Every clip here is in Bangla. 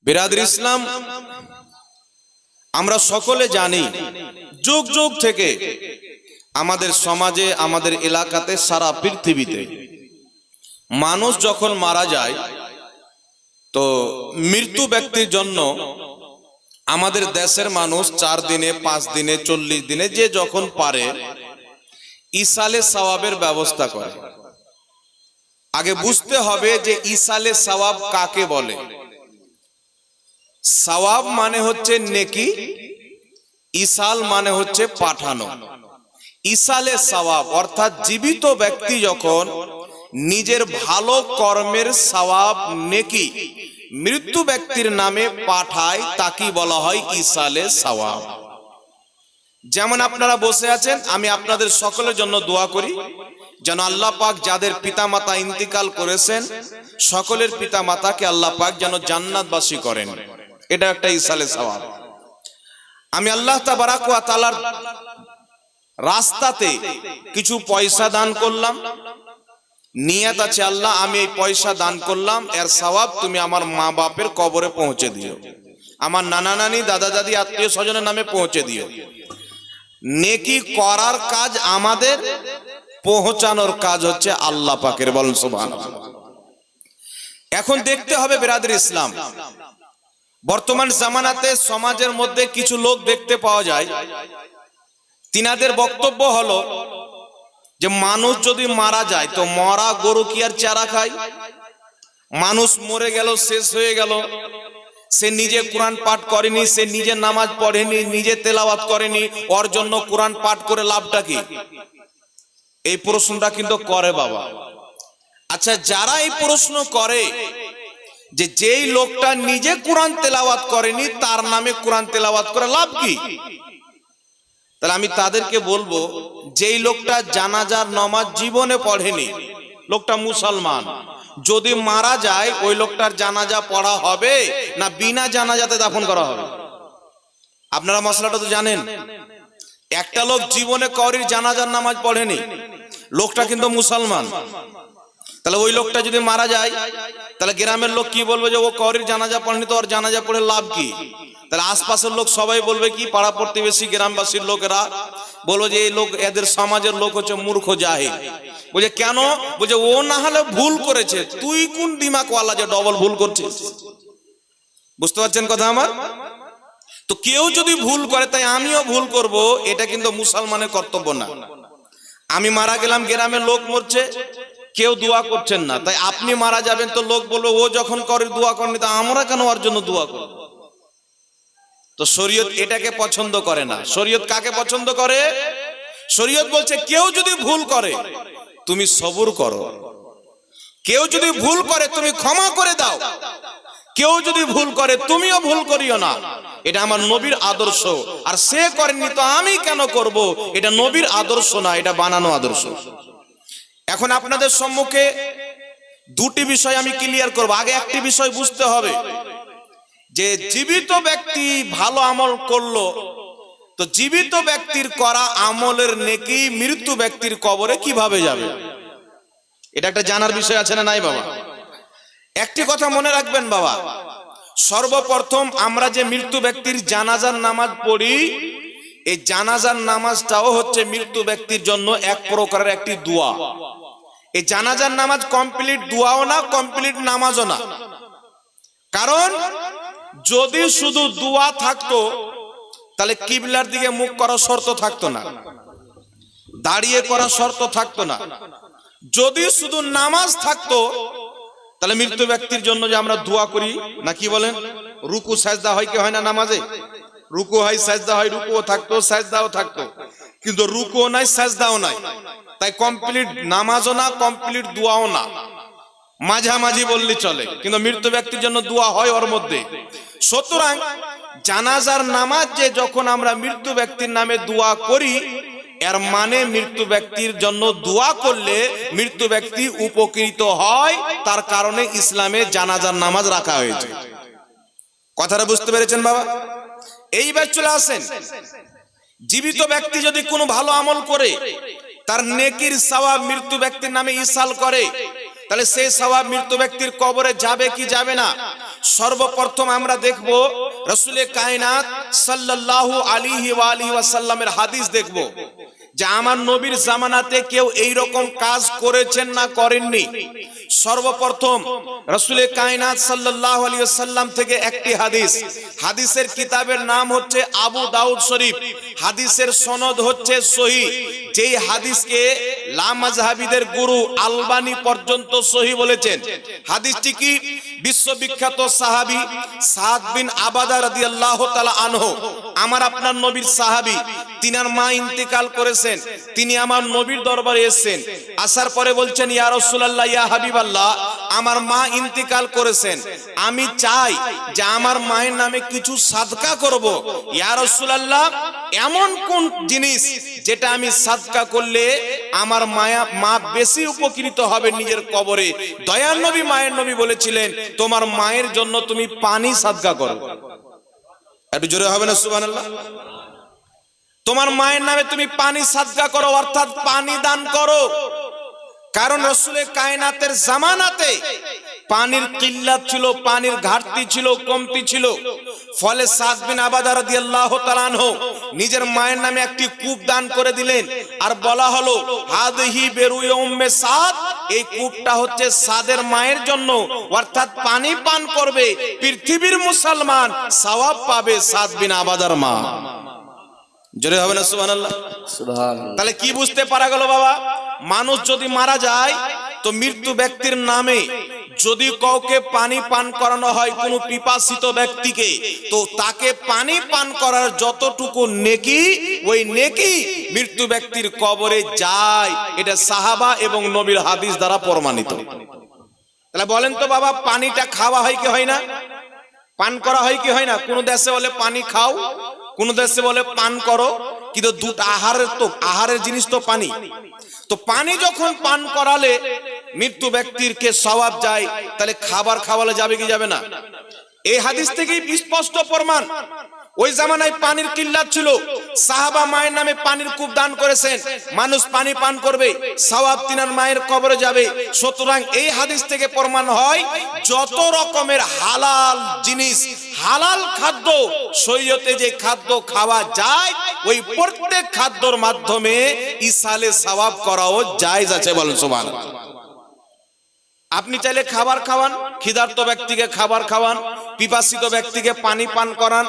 বিরাদর ইসলাম, আমরা সকলে জানি যুগ যুগ থেকে আমাদের সমাজে, আমাদের এলাকাতে, সারা পৃথিবীতে মানুষ যখন মারা যায় তো মৃত্যু ব্যক্তির জন্য আমাদের দেশের মানুষ 4 দিনে, 5 দিনে, 40 দিনে যে যখন পারে ইসালে সওয়াবের ব্যবস্থা করে। আগে বুঝতে হবে যে ইসালে সওয়াব কাকে বলে। সওয়াব মানে হচ্ছে নেকি, ইসাল মানে হচ্ছে পাঠানো। ইসালে সওয়াব অর্থাৎ জীবিত ব্যক্তি যখন নিজের ভালো কর্মের সওয়াব নেকি মৃত্যু ব্যক্তির নামে পাঠায় তাকে বলা হয় ইসালে সওয়াব। যেমন আপনারা বসে আছেন, আমি আপনাদের সকলের জন্য দোয়া করি যেন আল্লাহ পাক যাদের পিতামাতা ইন্তিকাল করেছেন সকলের পিতামাতাকে আল্লাহ পাক যেন জান্নাতবাসী করেন। এটা একটা ইসালে সওয়াব। আমি আল্লাহ তাবারাক ওয়া তাআলার রাস্তাতে কিছু পয়সা দান করলাম, নিয়ত আছে আল্লাহ আমি এই পয়সা দান করলাম, এর সওয়াব তুমি আমার মা বাপের কবরে পৌঁছে দিও, আমার নানা নানি, দাদা দাদি, আত্মীয় স্বজনের নামে পৌঁছে দিও। নেকি করার কাজ আমাদের, পৌঁছানোর কাজ হচ্ছে আল্লাহ পাকের। বলেন সুবহানাল্লাহ। এখন দেখতে হবে বিরাদর ইসলাম, বর্তমান জামানাতে সমাজের মধ্যে কিছু লোক দেখতে পাওয়া যায়, তিনাদের বক্তব্য হলো যে মানুষ যদি মারা যায় তো মরা গরু কি আর চারা খায়? মানুষ মরে গেল, শেষ হয়ে গেল, সে নিজে কোরআন পাঠ করেনি, সে নিজে নামাজ পড়েনি, নিজে তেলাওয়াত করেনি, ওর জন্য কোরআন পাঠ করে লাভটা কি? এই প্রশ্নটা কিন্তু করে বাবা। আচ্ছা, যারা এই প্রশ্ন করে যে যেই লোকটা নিজে কোরআন তেলাওয়াত করেনি তার নামে কোরআন তেলাওয়াত করে লাভ কি? তাহলে আমি তাদেরকে বলবো, যেই লোকটা জানাজার নামাজ জীবনে পড়েনি, লোকটা মুসলমান, যদি মারা যায় ওই লোকটার জানাজা পড়া হবে না বিনা জানাজাতে দাফন করা হবে? আপনারা মশলাটা তো জানেন। একটা লোক জীবনে কওরির জানাজার নামাজ পড়েনি, লোকটা কিন্তু মুসলমান, তাহলে ওই লোকটা যদি মারা যায় তাহলে গ্রামের লোক কি বলবে যে ও কওরির জানাজা পড়েনি, তো ওর জানাজা পড়ে লাভ কি? তাহলে আশপাশের লোক সবাই বলবে কি, পাড়া প্রতিবেশী গ্রামবাসীর লোকেরা বলবো যে এই লোক, এদের সমাজের লোক হচ্ছে মূর্খ জাহিল। বলছে কেন? বলছে ও না হলে ভুল করেছে, তুই কোন দিমাগওয়ালা যে ডবল ভুল করছিস? বুঝতে পারছেন কথা আমার? তো কেউ যদি ভুল করে তাই আমিও ভুল করব, এটা কিন্তু মুসলমানের কর্তব্য না। আমি মারা গেলাম, গ্রামের লোক মরছে, কেউ দোয়া করছেন না, তাই আপনি মারা যাবেন তো লোক বলবো ও যখন করে দোয়া করেনি তা আমরা কেন ওর জন্য দোয়া করব? তো শরীয়ত এটাকে পছন্দ করে না। শরীয়ত কাকে পছন্দ করে? শরীয়ত বলছে কেউ যদি ভুল করে তুমি সবুর করো, কেউ যদি ভুল করে তুমি ক্ষমা করে দাও, কেউ যদি ভুল করে তুমিও ভুল করিও না। এটা আমার নবীর আদর্শ। আর সে করেনি তো আমি কেন করব? এটা নবীর আদর্শ না, এটা বানানো আদর্শ। এখন আপনাদের সম্মুখে দুটি বিষয় আমি ক্লিয়ার করব। আগে একটি বিষয় বুঝতে হবে যে জীবিত ব্যক্তি ভালো আমল করলো তো জীবিত ব্যক্তির করা আমলের নেকি মৃত্যু ব্যক্তির কবরে কিভাবে যাবে, এটা একটা জানার বিষয় আছে না নাই বাবা? একটি কথা মনে রাখবেন বাবা, সর্বপ্রথম আমরা যে মৃত্যু ব্যক্তির জানাজার নামাজ পড়ি, এই জানাজার নামাজটাও হচ্ছে মৃত্যু ব্যক্তির জন্য এক প্রকারের একটি দোয়া। এই জানাজার নামাজ কমপ্লিট দোয়াও না, কমপ্লিট নামাজও না। কারণ যদি শুধু দোয়া থাকতো তাহলে কিবলার দিকে মুখ করা শর্ত থাকতো না, দাঁড়িয়ে করা শর্ত থাকতো না। যদি শুধু নামাজ থাকতো তাহলে মৃত্যু ব্যক্তির জন্য যে আমরা দোয়া করি না, কি বলেন, রুকু সাজদা হয় কি হয় না? নামাজে রুকু হয়, সাজদা হয়, রুকুও থাকতো, সাজদাও থাকতো, কিন্তু রুকুও নাই, সাজদাও নাই, তাই কমপ্লিট নামাজও না, কমপ্লিট দোয়াও না, মাঝামাঝি বললে চলে। কিন্তু মৃত্যু ব্যক্তির জন্য দোয়া হয় ওর মধ্যে। সুতরাং জানাজার নামাজ যে যখন আমরা মৃত্যু ব্যক্তির নামে দোয়া করি, এর মানে মৃত্যু ব্যক্তির জন্য দোয়া করলে মৃত্যু ব্যক্তি উপকৃত হয়, তার কারণে ইসলামে জানাজার নামাজ রাখা হয়েছে। কথাটা বুঝতে পেরেছেন বাবা? এইবার চলে আসেন, জীবিত ব্যক্তি যদি কোনো ভালো আমল করে তার নেকির সওয়াব মৃত্যু ব্যক্তির নামে ইসাল করে, তাহলে সেই সওয়াব মৃত্যু ব্যক্তির কবরে যাবে কি যাবে না? সর্বপ্রথম আমরা দেখব রাসূলে কায়নাত সাল্লাল্লাহু আলাইহি ওয়া আলিহি ওয়াসাল্লামের হাদিস দেখব যে আমার নবীর জামানাতে কেউ এই রকম কাজ করেছেন না করেননি। সর্বপ্রথম রাসূলে কায়নাত সাল্লাল্লাহু আলাইহি ওয়াসাল্লাম থেকে একটি হাদিস, হাদিসের কিতাবের নাম হচ্ছে আবু দাউদ শরীফ, হাদিসের সনদ হচ্ছে সহিহ। যেই হাদিসকে লা মাযহাবিদের গুরু আলবানী পর্যন্ত সহিহ বলেছেন। হাদিসটি কি? বিশ্ববিখ্যাত সাহাবী সাদ বিন আবাদা রাদিয়াল্লাহু তাআলা আনহু, আমার আপনার নবীর সাহাবী, তিনার মা ইন্তেকাল করেছেন, তিনি আমার নবীর দরবারে এসেছেন। আসার পরে বলছেন, ইয়া রাসূলুল্লাহ, ইয়া হাবিবাল্লাহ, আমার মা ইন্তেকাল করেছেন, আমি চাই যে আমার মায়ের নামে কিছু সাদকা করব। ইয়া রাসূলুল্লাহ, এমন কোন জিনিস যেটা আমি সাদকা করলে আমার মা বেশি উপকৃত হবে নিজের কবরে? দয়ার নবী মায়ের নবী বলেছিলেন, তোমার মায়ের জন্য তুমি পানি সাদকা করো। একটু জোরে হবে না সুবহানাল্লাহ? তোমার মায়ের নামে তুমি পানি সাদকা করো, অর্থাৎ পানি দান করো। কারণ রাসূলে কায়নাতের জামানাতে পানির কিল্লাত ছিল, পানির ঘাটতি ছিল, কমতি ছিল। ফলে সাদ বিন আবাদা রাদিয়াল্লাহু তাআলা আনহু নিজের মায়ের নামে একটি কূপ দান করে দিলেন, আর বলা হলো হাদিহি বেরুয়ে উম্মে সাদ, এই কূপটা হচ্ছে সাদের মায়ের জন্য, অর্থাৎ পানি পান করবে পৃথিবীর মুসলমান, সওয়াব পাবে সাদ বিন আবাদার মা। জোরে হবে না সুবহানাল্লাহ? সুবহানাল্লাহ। তাহলে কি বুঝতে পারা গেল বাবা? মানুষ যদি মারা যায় তো মৃত্যু ব্যক্তির নামে যদি কাউকে পানি পান করানো হয়, কোনো পিপাসিত ব্যক্তিকে, তো তাকে পানি পান করার যতটুকু নেকি, ওই নেকি মৃত্যু ব্যক্তির কবরে যায়। এটা সাহাবা এবং নবীর হাদিস দ্বারা প্রমাণিত। তাহলে বলেন তো বাবা, পানিটা খাওয়া হয় কি হয় না? পান করা হয় কি হয় না? কোন দেশে বলে পানি খাও, কোন দেশে বলে পান করো, কিন্তু দুটো আহারের জিনিস তো পানি। তো পানি যখন পান করালে মৃত্যু ব্যক্তির কে সওয়াব যায়, তাহলে খাবার খাওয়ালে যাবে কি যাবে না? এই হাদিস থেকেই স্পষ্ট প্রমাণ। ওই জামানায় পানির কিল্লাত ছিল, সাহাবা মায়ের নামে পানির কূপ দান করেছেন, মানুষ পানি পান করবে, সওয়াব তিনার মায়ের কবরে যাবে। সুতরাং এই হাদিস থেকে প্রমাণ হয় যত রকমের হালাল জিনিস, হালাল খাদ্য, শরীয়তে যে খাদ্য খাওয়া যায়, ওই প্রত্যেক খাদ্যর মাধ্যমে ইসালে সওয়াব করাও জায়েজ আছে। বলেন সুবহানাল্লাহ। আপনি চাইলে খাবার খাওয়ান, ক্ষুধার্ত ব্যক্তিকে খাবার খাওয়ান, পিপাসিত ব্যক্তিকে পানি পান করান,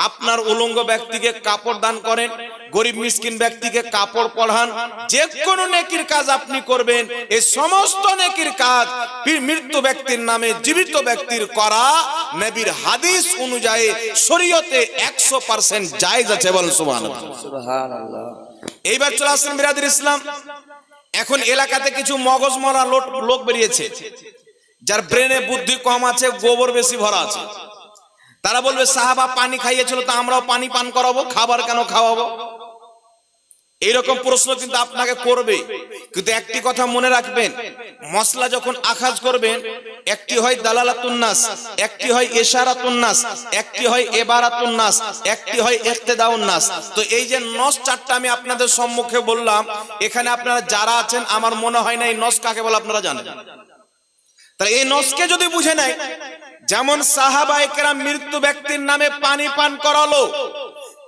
আপনার উলঙ্গ ব্যক্তিকে কাপড় দান করেন, গরিব মিসকিন ব্যক্তিকে কাপড় পরান, যে কোনো নেকির কাজ আপনি করবেন। এই সমস্ত নেকির কাজ মৃত্যু ব্যক্তির নামে জীবিত ব্যক্তির করা নবীর হাদিস অনুযায়ী শরীয়তে 100% জায়েজ আছে। বলেন সুবহানাল্লাহ। সুবহানাল্লাহ। এইবার চলে আসেন বিরাদর ইসলাম। এখন এলাকাতে কিছু মগজ মরা লোক বেরিয়েছে, যার ব্রেনে বুদ্ধি কম আছে, গোবর বেশি ভরা আছে। তারা বলবে সাহাবা পানি খাইয়েছিল, তো আমরাও পানি পান করাবো, খাবার কেন খাওয়াবো? এইরকম প্রশ্ন কিন্তু আপনাকে করবে। কিন্তু একটি কথা মনে রাখবেন, মশলা যখন আখাজ করবেন, একটি হয় দালালাতুন নাস, একটি হয় ইশারাতুন নাস, একটি হয় ইবারাতুন নাস, একটি হয় ইক্তেদাউন নাস। তো এই যে নস চারটা আমি আপনাদের সম্মুখে বললাম, এখানে আপনারা যারা আছেন আমার মনে হয় না এই নস কাকে বলে আপনারা জানেন। তাহলে এই নসকে যদি বুঝে নেয়, যেমন সাহাবায়ে কেরাম মৃত্যু ব্যক্তির নামে পানি পান করালো,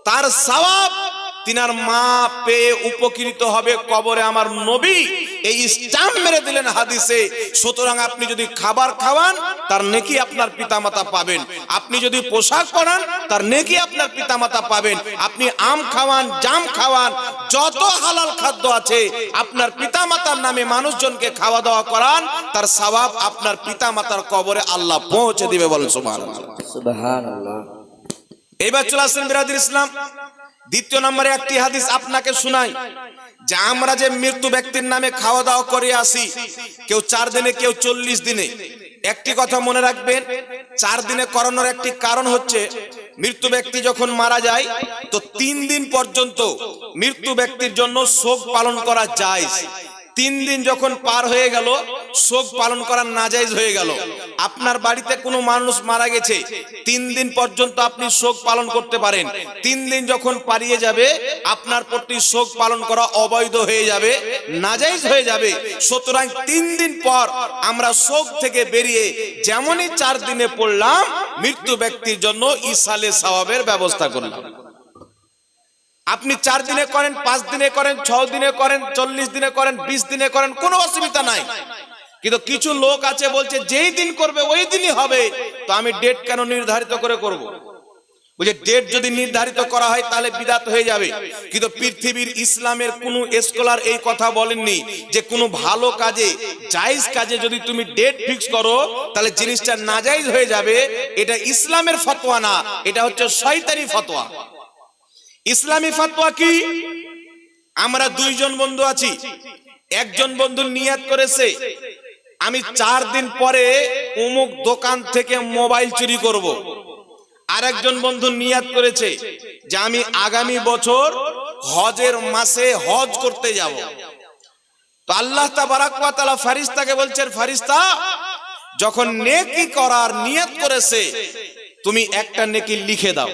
তার সওয়াব তিনার মা পেয়ে উপকৃত হবে কবরে। আমার নবী এই স্টাম্প মেরে দিলেন হাদিসে। সুতরাং আপনি যদি খাবার খাওয়ান, তার নেকি আপনার পিতামাতা পাবেন। আপনি যদি পোশাক পরান, তার নেকি আপনার পিতামাতা পাবেন। আপনি আম খাওয়ান, জাম খাওয়ান, যত হালাল খাদ্য আছে আপনার পিতামাতার নামে মানুষজনকে খাওয়া দাওয়া করান, তার সওয়াব আপনার পিতামাতার কবরে আল্লাহ পৌঁছে দিবে। বলেন সুবহানাল্লাহ। সুবহানাল্লাহ। এইবার চলে আসেন বিরাদর ইসলাম, দ্বিতীয় নম্বরে একটি হাদিস আপনাকে শোনাই, যে আমরা যে মৃত্যু ব্যক্তির নামে খাওয়া দাওয়া করে আসি, কেউ 4 দিনে, কেউ 40 দিনে। একটি কথা মনে রাখবেন, 4 দিনে করানোর একটি কারণ হচ্ছে, মৃত্যু ব্যক্তি যখন মারা যায় তো 3 দিন পর্যন্ত মৃত্যু ব্যক্তির জন্য শোক পালন করা যায়। 3 দিন যখন পার হয়ে গেল, শোক পালন করা নাজায়েজ হয়ে গেল। আপনার বাড়িতে কোনো মানুষ মারা গেছে, 3 দিন পর্যন্ত আপনি শোক পালন করতে পারেন। 3 দিন যখন পারিয়ে যাবে, আপনার প্রতি শোক পালন করা অবৈধ হয়ে যাবে, নাজায়েজ হয়ে যাবে। সুতরাং 3 দিন পর আমরা শোক থেকে বেরিয়ে যেমনই 4 দিনে পড়লাম, মৃত্যু ব্যক্তির জন্য ইসালে সওয়াবের ব্যবস্থা করলাম। আপনি 4 দিনে করেন, 5 দিনে করেন, 6 দিনে করেন, 40 দিনে করেন, 20 দিনে করেন, কোনো অসুবিধা নাই। কিন্তু কিছু লোক আছে বলছে যেই দিন করবে ওই দিনই হবে, তো আমি ডেট কেন নির্ধারিত করে করব? বুঝে, ডেট যদি নির্ধারিত করা হয় তাহলে বিদআত হয়ে যাবে। কিন্তু পৃথিবীর ইসলামের কোনো স্কলার এই কথা বলেননি যে কোনো ভালো কাজে, জায়েজ কাজে যদি তুমি ডেট ফিক্স করো তাহলে জিনিসটা নাজায়েজ হয়ে যাবে। এটা ইসলামের ফতোয়া না, এটা হচ্ছে শয়তানি ফতোয়া। ইসলামী ফতোয়া কি? আমরা 2 জন বন্ধু আছি। একজন বন্ধু নিয়ত করেছে আমি 4 দিন পরে অমুক দোকান থেকে মোবাইল চুরি করব। আরেকজন বন্ধু নিয়ত করেছে যে আমি আগামী বছর হজের মাসে হজ করতে যাব। তো আল্লাহ তাবারাক ওয়া তাআলা ফেরেশতাকে বলছেন, ফেরেশতা যখন নেকি করার নিয়ত করেছে তুমি একটা নেকি লিখে দাও।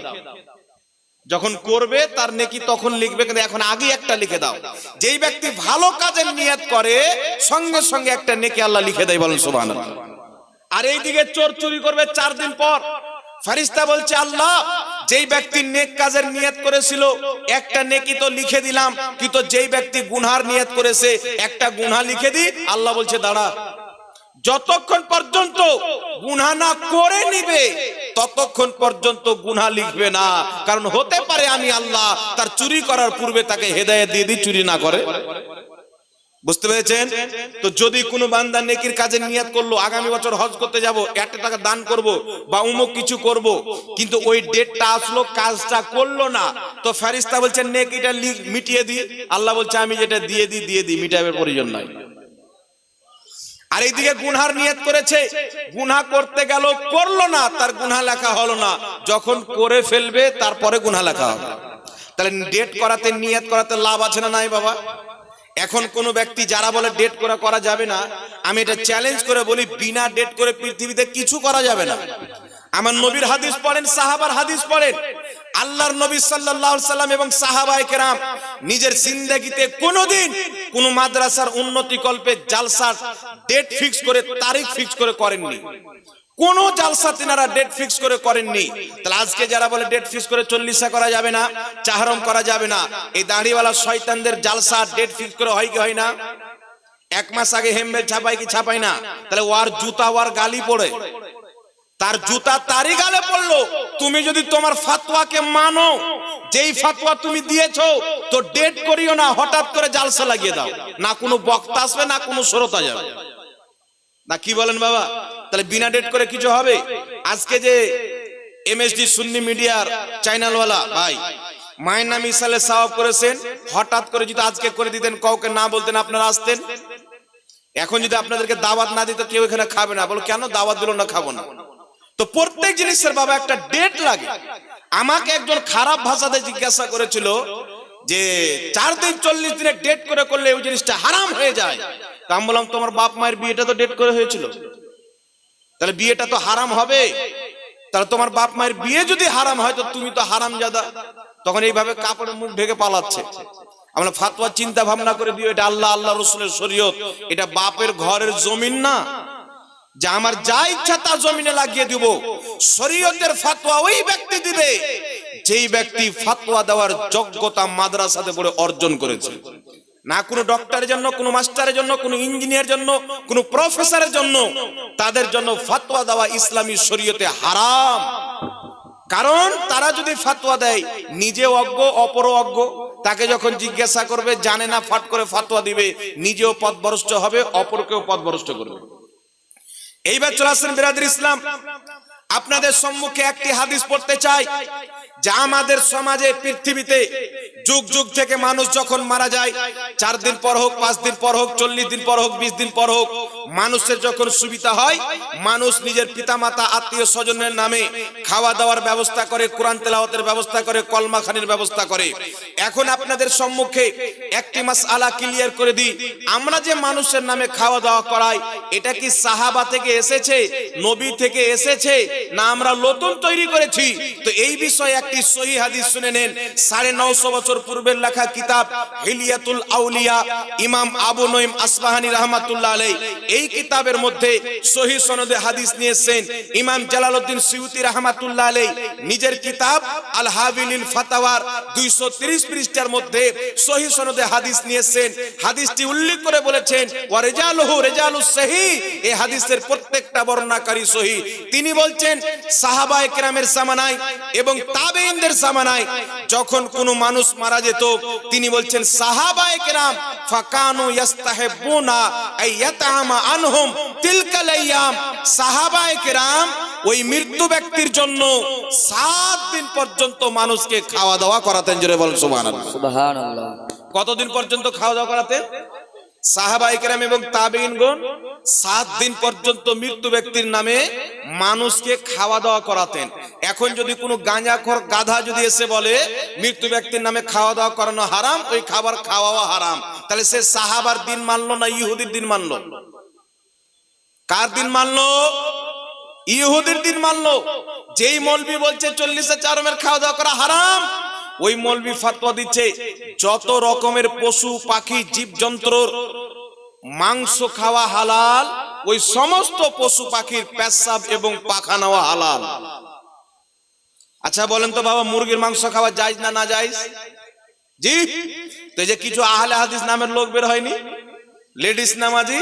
যখন করবে তার নেকি তখন লিখবে, কিন্তু এখন আগে একটা লিখে দাও। যেই ব্যক্তি ভালো কাজের নিয়ত করে সঙ্গে সঙ্গে একটা নেকি আল্লাহ লিখে দেয়, বলেন সুবহানাল্লাহ। আর এইদিকে চোর চুরি করবে 4 দিন পর, ফেরেশতা বলছে আল্লাহ যেই ব্যক্তি নেক কাজের নিয়ত করেছিল একটা নেকি তো লিখে দিলাম, কিন্তু যেই ব্যক্তি গুনার নিয়ত করেছে একটা গুনাহ লিখে দি। আল্লাহ বলছে দাঁড়া, যতক্ষণ পর্যন্ত গুনাহ না করে নিবে ততক্ষণ পর্যন্ত গুনাহ লিখবে না। কারণ হতে পারে আমি আল্লাহ তার চুরি করার পূর্বে তাকে হেদায়েত দিয়ে দিই চুরি না করে। বুঝতে পেরেছেন? তো যদি কোনো বান্দা নেকির কাজে নিয়ত করলো আগামী বছর হজ করতে যাব, 1 টাকা দান করব বা অমুক কিছু করব, কিন্তু ওই ডেটটা আসলো কাজটা করলো না, তো ফেরেশতা বলছেন নেকিটা মিটিয়ে দি। আল্লাহ বলছে আমি যেটা দিয়ে দিই, মিটাবের প্রয়োজন নাই। আর এইদিকে গুনহার নিয়ত করেছে, গুনাহ করতে গেল করলো না, তার গুনাহ লেখা হলো না। যখন করে ফেলবে তারপরে গুনাহ লেখা হবে। তাহলে ডেট করাতে, নিয়ত করাতে লাভ আছে না নাই বাবা? এখন কোন ব্যক্তি যারা বলে ডেট করা যাবে না, আমি এটা চ্যালেঞ্জ করে বলি বিনা ডেট করে পৃথিবীতে কিছু করা যাবে না। আমার নবীর হাদিস পড়েন, সাহাবার হাদিস পড়েন। আল্লাহর নবী সাল্লাল্লাহু আলাইহি সাল্লাম এবং সাহাবায়ে কেরাম নিজের জিন্দেগিতে কোনোদিন কোন মাদ্রাসার উন্নতি কল্পে জালসার ডেট ফিক্স করে, তারিখ ফিক্স করে করেননি। কোন জালসা তিনারা ডেট ফিক্স করে করেননি। তাহলে আজকে যারা বলে ডেট ফিক্স করে 40 করা যাবে না, চাহরম করা যাবে না, এই দাড়িওয়ালা শয়তানদের জালসা ডেট ফিক্স করে হয় কি হয় না? 1 মাস আগে হেমবেল ছাপাই কি ছাপাই না? তাহলে ওয়ার জুতা ওয়ার গালি পড়ে, তার জুতা তারই গালে পড়লো। তুমি যদি তোমার ফাতোয়াকে মানো, যেই ফাতোয়া তুমি দিয়েছো, তো ডেট করিও না, হঠাৎ করে জালসা লাগিয়ে দাও। না কোনো বক্তা আসবে, না কোনো শ্রোতা যাবে, না কি বলেন বাবা? তাহলে বিনা ডেট করে কিছু হবে? আজকে যে এমএসডি সুন্নি মিডিয়ার চ্যানেলওয়ালা ভাই মায়ের নাম ইসালে সওয়াব করেছেন, হঠাৎ করে যদি আজকে করে দিতেন, কাউকে না বলতেন, আপনারা আসতেন। এখন যদি আপনাদেরকে দাওয়াত না দিত, কেউ এখানে খাবে না। বলো কেন দাওয়াত দিল না, খাবো না? তো প্রত্যেক জিনিসের বাবা একটা ডেট লাগে। আমাকে একজন খারাপ ভাষাতে জিজ্ঞাসা করেছিল যে 4 দিন 40 দিনে ডেট করে করলে ওই জিনিসটা হারাম হয়ে যায়। আমি বললাম তোমার বাপ মায়ের বিয়েটা তো ডেট করে হয়েছিল, তাহলে বিয়েটা তো হারাম হবে। তাহলে তোমার বাপ মায়ের বিয়ে যদি হারাম হয় তো তুমি তো হারামজাদা। তখন এইভাবে কাপড়ে মুখ ঢেকে পালাচ্ছে। আমরা ফাতোয়া চিন্তা ভাবনা করে দিও, এটা আল্লাহ আল্লাহ রসুলের শরীয়ত, এটা বাপের ঘরের জমিন না যে আমার যা ইচ্ছা তা জমিনে লাগিয়ে দিব। শরীয়তের ফাতোয়া ওই ব্যক্তি দিবে যেই ব্যক্তি ফাতোয়া দেওয়ার যোগ্যতা মাদ্রাসাতে পড়ে অর্জন করেছে। না কোনো ডক্টরের জন্য, কোনো মাস্টারের জন্য, কোনো ইঞ্জিনিয়ার জন্য, কোনো প্রফেসরের জন্য। তাদের জন্য ফাতোয়া দেওয়া ইসলামী শরীয়তে হারাম। কারণ তারা যদি ফাতোয়া দেয়, নিজে অজ্ঞ অপর অজ্ঞ, তাকে যখন জিজ্ঞাসা করবে জানে না, ফাট করে ফাতোয়া দিবে, নিজেও পথভ্রষ্ট হবে, অপরকেও পথভ্রষ্ট করবে। এইবার চলে আসেন বিরাদর ইসলাম, আপনাদের সম্মুখে একটি হাদিস পড়তে চাই, যা আমাদের সমাজে পৃথিবীতে যুগ যুগ থেকে মানুষ যখন মারা যায়, 4 দিন পর হোক, 5 দিন পর হোক, 40 দিন পর হোক, 20 দিন পর হোক, মানুষের যখন সুবিধা হয়, মানুষ নিজের পিতামাতা আত্মীয় স্বজনের নামে খাওয়া দাওয়ার ব্যবস্থা করে, কোরআন তেলাওয়াতের ব্যবস্থা করে, কলমা খানির ব্যবস্থা করে। এখন আপনাদের সম্মুখে একটি মাসআলা ক্লিয়ার করে দিই, আমরা যে মানুষের নামে খাওয়া দাওয়া করাই, এটা কি সাহাবা থেকে এসেছে, নবী থেকে এসেছে, না আমরা নতুন তৈরি করেছি? তো এই বিষয়ে একটি সহিহ হাদিস শুনে নেন। 950 বছর পূর্বের লেখা কিতাব হিলিয়াতুল আউলিয়া, ইমাম আবু নঈম আসবাহানী রাহমাতুল্লাহ আলাইহি, এই কিতাবের মধ্যে সহিহ সনদে হাদিস নিয়েছেন ইমাম জালালউদ্দিন সিউতি রাহমাতুল্লাহ আলাইহি নিজের কিতাব আল হাবিলিল ফাতাওয়ার 230 পৃষ্ঠার মধ্যে সহিহ সনদে হাদিস নিয়েছেন। হাদিসটি উল্লেখ করে বলেছেন ওয়া রিজালুহু রিজালুস সহিহ, এই হাদিসের প্রত্যেকটা বর্ণনাকারী সহিহ। তিনি বলছেন সাহাবায়ে কেরামের জামানায় এবং তাবেঈনদের জামানায় যখন কোন মানুষ মারা যেত, তিনি বলছেন সাহাবায়ে কেরাম ফাকানু ইস্তাহিবুনা আইয়াতামা আনহুম তিলকাল আইয়াম, সাহাবায়ে কেরাম ওই মৃত্যু ব্যক্তির জন্য 7 দিন পর্যন্ত মানুষকে খাওয়া দাওয়া করাতেন। জোরে বলেন সুবহানাল্লাহ। সুবহানাল্লাহ। কতদিন পর্যন্ত খাওয়া দাওয়া করাতেন? সাহাবায়ে কেরাম এবং তাবেঈনগণ 7 দিন পর্যন্ত মৃত্যু ব্যক্তির নামে মানুষকে খাওয়া দাওয়া করাতেন। এখন যদি কোনো গাঁজাখোর গাধা যদি এসে বলে মৃত্যু ব্যক্তির নামে খাওয়া দাওয়া করানো হারাম, ওই খাবার খাওয়াও হারাম, তাহলে সে সাহাবার দিন মানলো না ইহুদির দিন মানলো? কার দিন মানলো? ইহুদির দিন মানলো। যেই মৌলবি বলছে 40 চারমের খাওয়া দাওয়া করা হারাম, ওই মৌলবি ফাতোয়া দিচ্ছে যত রকমের পশু পাখি জীবজন্তুর মাংস খাওয়া হালাল, ওই সমস্ত পশু পাখির পেশাব এবং পাখানাও হালাল। আচ্ছা বলেন তো বাবা, মুরগির মাংস খাওয়া জায়েজ না না জায়েজ? জি। তো এই যে কিছু আহলে হাদিস নামের লোক বের হয়নি, লেডিস নামাজি,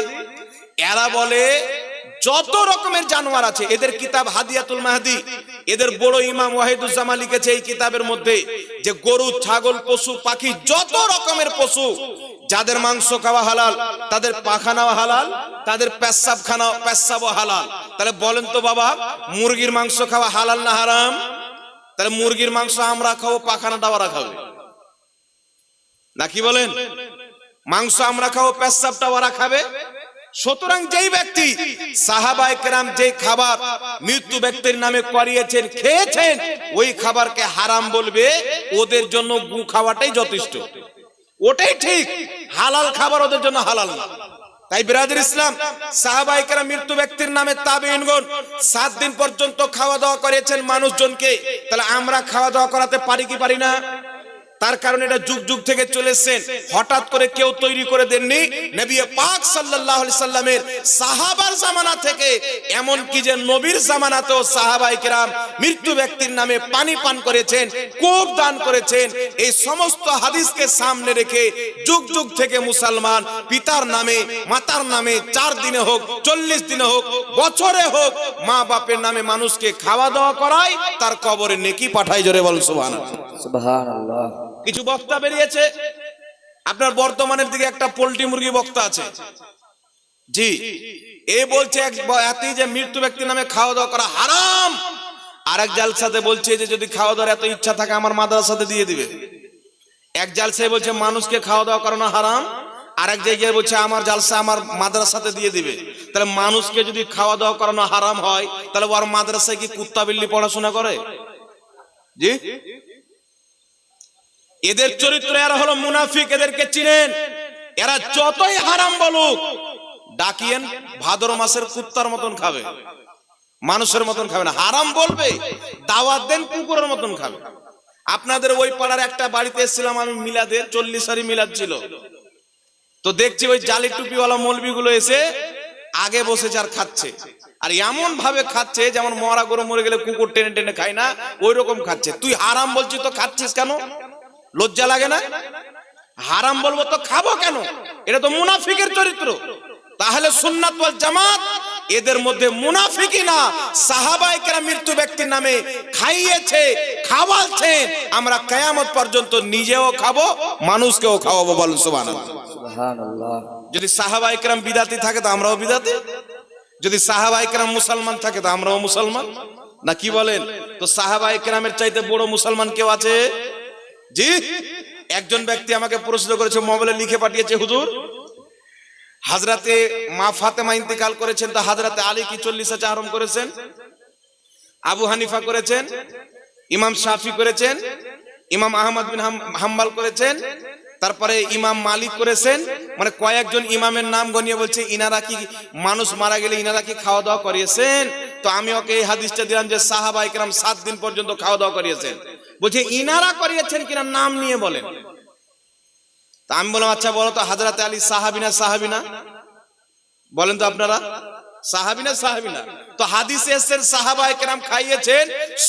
এরা বলে যত রকমের জানোয়ার আছে, এদের কিতাব হাদিয়াতুল মাহদি, এদের বড় ইমাম ওয়াহিদুজ্জামান লিখেছে এই কিতাবের মধ্যে যে গরু ছাগল পশু পাখি যত রকমের পশু যাদের মাংস খাওয়া হালাল, তাদের পাখানাও হালাল, তাদের পেশাবও হালাল। তাহলে বলেন তো বাবা, মুরগির মাংস খাওয়া হালাল না হারাম? তাহলে মুরগির মাংস আমরা খাবো, পাখানাটা ওরা খাবে নাকি বলেন? মাংস আমরা খাবো, পেশাবটা ওরা খাবে। সুতরাং যেই ব্যক্তি সাহাবায়ে কেরাম যে খাবার মৃত্যু ব্যক্তির নামে করিয়েছেন, খেয়েছেন, ওই খাবারকে হারাম বলবে, ওদের জন্য গু খাওয়াটাই যথেষ্ট, ওটাই ঠিক। হালাল খাবার ওদের জন্য হালাল না। তাই বিরাদর ইসলাম, সাহাবায়ে কেরাম মৃত্যু ব্যক্তির নামে তাবেঈনগণ 7 দিন পর্যন্ত খাওয়া দাওয়া করেছেন মানুষজনকে। তাহলে আমরা খাওয়া দাওয়া করাতে পারি কি পারি না? তার কারণ এটা যুগ যুগ থেকে চলেছেন, হঠাৎ করে কেউ তৈরি করে দেননি। নবী পাক সাল্লাল্লাহু আলাইহি সাল্লামের সাহাবার জামানা থেকে, এমন কি যে নবীর জামানাতেও সাহাবায়ে কেরাম মৃত্যু ব্যক্তির নামে পানি পান করেছেন, কূপ দান করেছেন। এই সমস্ত হাদিসকে সামনে রেখে যুগ যুগ থেকে মুসলমান পিতার নামে মাতার নামে 4 দিনে হোক, 40 দিনে হোক, বছরে হোক, মা বাপের নামে মানুষকে খাওয়া দাওয়া করায়, তার কবরে নেকি পাঠায়। জোরে বল সুবহানাল্লাহ। সুবহানাল্লাহ। কিছু বক্তা বেরিয়েছে, আপনার বর্তমানের দিকে একটা পোল্ট্রি মুরগি বক্তা আছে, জি, এ বলছে এতই যে মৃত্যু ব্যক্তির নামে খাওয়া দাওয়া করা হারাম। আরেক জালসাতে বলছে যে যদি খাওয়া দাওয়ার এত ইচ্ছা থাকে আমার মাদ্রাসাতে দিয়ে দিবে। এক জালসায় বলছে মানুষকে খাওয়া দাওয়া করানো হারাম, আরেক জায়গায় বলছে আমার জালসা আমার মাদ্রাসাতে দিয়ে দিবে। তাহলে মানুষকে যদি খাওয়া দাওয়া করানো হারাম হয়, তাহলে ওর মাদ্রাসায় কি কুত্তা বিল্লি পড়াশোনা করে? জি। এদের চরিত্র এরা হলো মুনাফিক, এদেরকে চিনেন। এরা যতই হারাম বলুক, ডাকিয়েন ভাদর মাসের কুত্তার মতন খাবে, মানুষের মতন খাবে না। হারাম বলবে, দাওয়াত দেন কুকুরের মতন খাবে। আপনাদের ওই পাড়ার একটা বাড়িতে এসেছিলাম আমি, মিলাদের 40 মিলাদ ছিল। তো দেখছি ওই জালি টুপিওয়ালা মৌলবি গুলো এসে আগে বসেছে আর খাচ্ছে, আর এমন ভাবে খাচ্ছে যেমন মরা গরু মরে গেলে কুকুর টেনে টেনে খায় না, ওই রকম খাচ্ছে। তুই হারাম বলছিস তো খাচ্ছিস কেন? লজ্জা লাগে না? হারাম বলবো তো খাবো কেন? এটা তো মুনাফিকের চরিত্র। তাহলে সুন্নাত ওয়াল জামাত এদের মধ্যে মুনাফিকই না, সাহাবায়ে কেরাম মৃত্যু ব্যক্তির নামে খাইয়েছে, খাওয়ালছেন। আমরা কিয়ামত পর্যন্ত নিজেও খাবো, মানুষকেও খাওয়াবো। বলুন সুবহানাল্লাহ। সুবহানাল্লাহ। যদি সাহাবায়ে কেরাম বিদাতি থাকে তো আমরাও বিদাতি, যদি সাহাবায়ে কেরাম মুসলমান থাকে তো আমরাও মুসলমান। না কি বলেন? তো সাহাবায়ে কেরামের চাইতে বড় মুসলমান কেউ আছে? জি। একজন ব্যক্তি আমাকে প্রশ্ন করেছে, মোবাইলে লিখে পাঠিয়েছে, হুজুর হযরতে মা ফাতেমা ইন্তেকাল করেছেন, তো হযরতে আলী কি 40 আরম্ভ করেছেন? আবু হানিফা করেছেন, ইমাম শাফি করেছেন, ইমাম আহমদ বিন হাম্বল করেছেন, তারপরে ইমাম মালিক করেছেন। মানে কয়েকজন ইমামের নাম গনিয়ে বলছে ইনারা কি মানুষ মারা গেলে ইনারা কি খাওয়া দাওয়া করিয়েছেন? তো আমি ওকে এই হাদিসটা দিলাম যে সাহাবায়ে কেরাম 7 দিন পর্যন্ত খাওয়া দাওয়া করিয়েছেন। বলছে ইনারা করিয়েছেন কিনা নাম নিয়ে বলেন। তা আমি বললাম আচ্ছা বলো তো হযরতে আলী সাহাবী না সাহাবী না? বলেন তো আপনারা, সাহাবী না সাহাবী না? তো হাদিসে এসেছে সাহাবায়ে কেরাম খাইয়েছেন।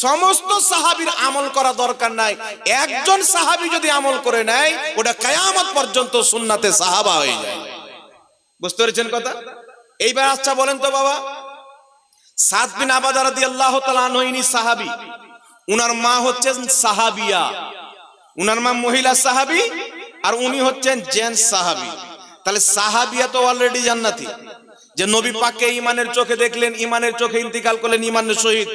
সমস্ত সাহাবীর আমল করা দরকার নাই, একজন সাহাবী যদি আমল করে নেয় ওটা কিয়ামত পর্যন্ত সুন্নাতে সাহাবা হয়ে যায়। বুঝতে পেরেছেন কথা? এইবার আচ্ছা বলেন তো বাবা, সাদ বিন আবাদা রাদিয়াল্লাহু তাআলা আনহু ইনি সাহাবী, উনার মা হচ্ছেন সাহাবিয়া, উনার মা মহিলা সাহাবী আর উনি হচ্ছেন জেন্টস সাহাবী। তাহলে সাহাবিয়া তো অলরেডি জান্নাতি, যে নবী পাককে ঈমানের চোখে দেখলেন, ঈমানের চোখে ইন্তিকাল করলেন, ঈমানের শহীদ,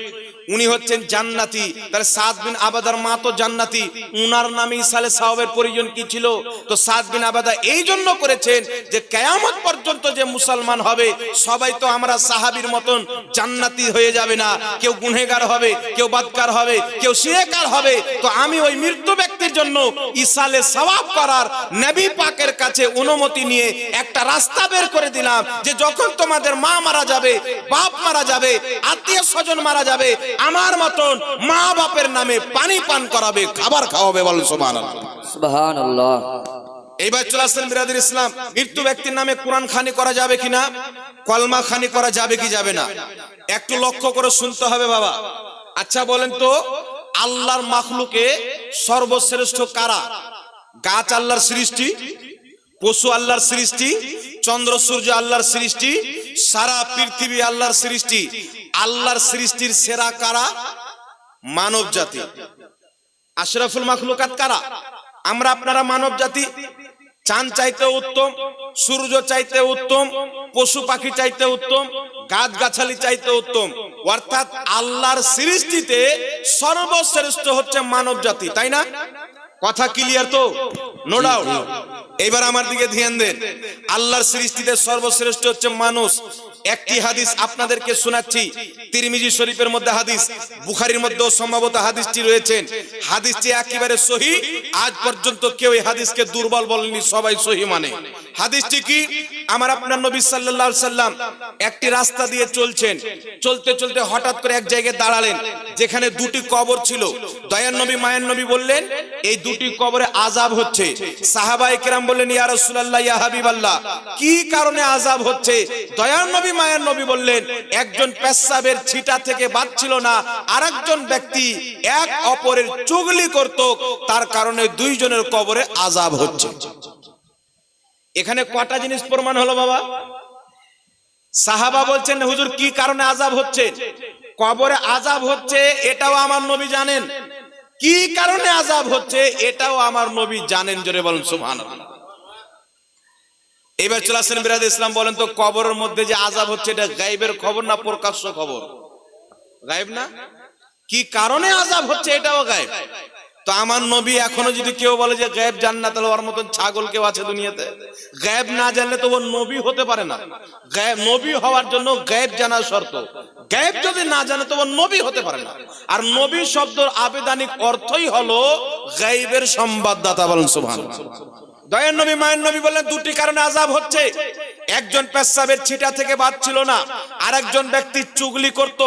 উনি হচ্ছেন জান্নাতি। তাহলে সাদ বিন আবাদার মা তো জান্নাতি, উনার নামে ইসালে সাওয়াবের প্রয়োজন কি ছিল? তো সাদ বিন আবাদা এই জন্য করেছেন যে কিয়ামত পর্যন্ত যে মুসলমান হবে সবাই তো আমরা সাহাবীর মতন জান্নাতি হয়ে যাবে না, কেউ গুনাহগার হবে, কেউ বাদকার হবে, কেউ শিরকার হবে। তো আমি ওই মৃত্যু ব্যক্তির জন্য ইসালে সাওয়াব করার নবী পাকের কাছে অনুমতি নিয়ে একটা রাস্তা বের করে দিলাম যে যখন তোমাদের মা মারা যাবে, বাপ মারা যাবে, আত্মীয় স্বজন মারা যাবে, আমার মতন মা বাপের নামে পানি পান করাবে, খাবার খাওয়াবে। বলেন সুবহানাল্লাহ। সুবহানাল্লাহ। এইবার চলে আসেন বিরাদর ইসলাম, মৃত্যু ব্যক্তির নামে কোরআন খানি করা যাবে কিনা, কলমা খানি করা যাবে কি যাবে না, একটু লক্ষ্য করে শুনতে হবে বাবা। আচ্ছা বলেন তো আল্লাহর মাখলুকে সর্বশ্রেষ্ঠ কারা? গাছ আল্লাহর সৃষ্টি, পশু আল্লাহর সৃষ্টি, চন্দ্র সূর্য আল্লাহর সৃষ্টি, সারা পৃথিবী আল্লাহর সৃষ্টি। আল্লাহর সৃষ্টির সেরা কারা? মানব জাতি। আশরাফুল মাখলুকাত কারা? আমরা আপনারা মানব জাতি। চাঁদ চাইতে উত্তম, সূর্য চাইতে উত্তম, পশু পাখি চাইতে উত্তম, গাছ গাছালি চাইতে উত্তম। অর্থাৎ আল্লাহর সৃষ্টিতে সর্বশ্রেষ্ঠ হচ্ছে মানব জাতি, তাই না? কথা ক্লিয়ার তো? No doubt. এবার আমার দিকে ধ্যান দেন, আল্লাহর সৃষ্টিতে সর্বশ্রেষ্ঠ হচ্ছে মানুষ। একটি হাদিস আপনাদেরকে শোনাচ্ছি, তিরমিজি শরীফের মধ্যে হাদিস, বুখারীর মধ্যেও সম্ভবত হাদিসটি রয়েছে। হাদিসটি একেবারে সহিহ, আজ পর্যন্ত কেউ এই হাদিসকে দুর্বল বলেনি, সবাই সহিহ মানে। হাদিসটি কি? আমার আপনার নবী সাল্লাল্লাহু আলাইহি সাল্লাম একটি রাস্তা দিয়ে চলছেন, চলতে চলতে হঠাৎ করে এক জায়গায় দাঁড়ালেন যেখানে দুটি কবর ছিল। দয়ার নবী মায়ের নবী বললেন এই দুটি কবরে আযাব হচ্ছে। সাহাবায়ে কেরাম বললেন ইয়া রাসূলুল্লাহ, ইয়া হাবিবাল্লাহ, কি কারণে আযাব হচ্ছে? দয়ার নবী মায়ের নবী বললেন একজন পেশাবের ছিটা থেকে বাঁচছিল না, আরেকজন ব্যক্তি এক অপরের চুগলি করত, তার কারণে দুইজনের কবরে আযাব হচ্ছে। এখানে কটা জিনিস প্রমাণ হলো বাবা? সাহাবা বলছেন হুজুর কি কারণে আযাব হচ্ছে? কবরে আযাব হচ্ছে এটাও আমার নবী জানেন, কি কারণে আযাব হচ্ছে এটাও আমার নবী জানেন। জোরে বলেন সুবহানাল্লাহ। এবার চলে আসেন বিরাদর ইসলাম, বলেন তো কবরের মধ্যে যে আযাব হচ্ছে এটা গায়েবের খবর না প্রকাশ্য খবর? গায়েব না? কি কারণে আযাব হচ্ছে এটাও গায়েব। তো আমার নবী এখনো যদি কেউ বলে যে গায়েব জান না, তাহলে ওর মতন ছাগল কেউ আছে দুনিয়াতে? গায়েব না জানলে তো ও নবী হতে পারে না। গায়েব নবী হওয়ার জন্য গায়েব জানা শর্ত। গায়েব যদি না জানে তো ও নবী হতে পারে না। আর নবী শব্দের আবেদানিক অর্থই হলো গায়েবের সংবাদদাতা। বলেন সুবহানাল্লাহ। দয়ার নবী মায়ের নবী বললেন দুটি কারণে আযাব হচ্ছে। একজন পেশাবের ছিটা থেকে বাঁচছিল না, আরেকজন ব্যক্তি চুগলি করত,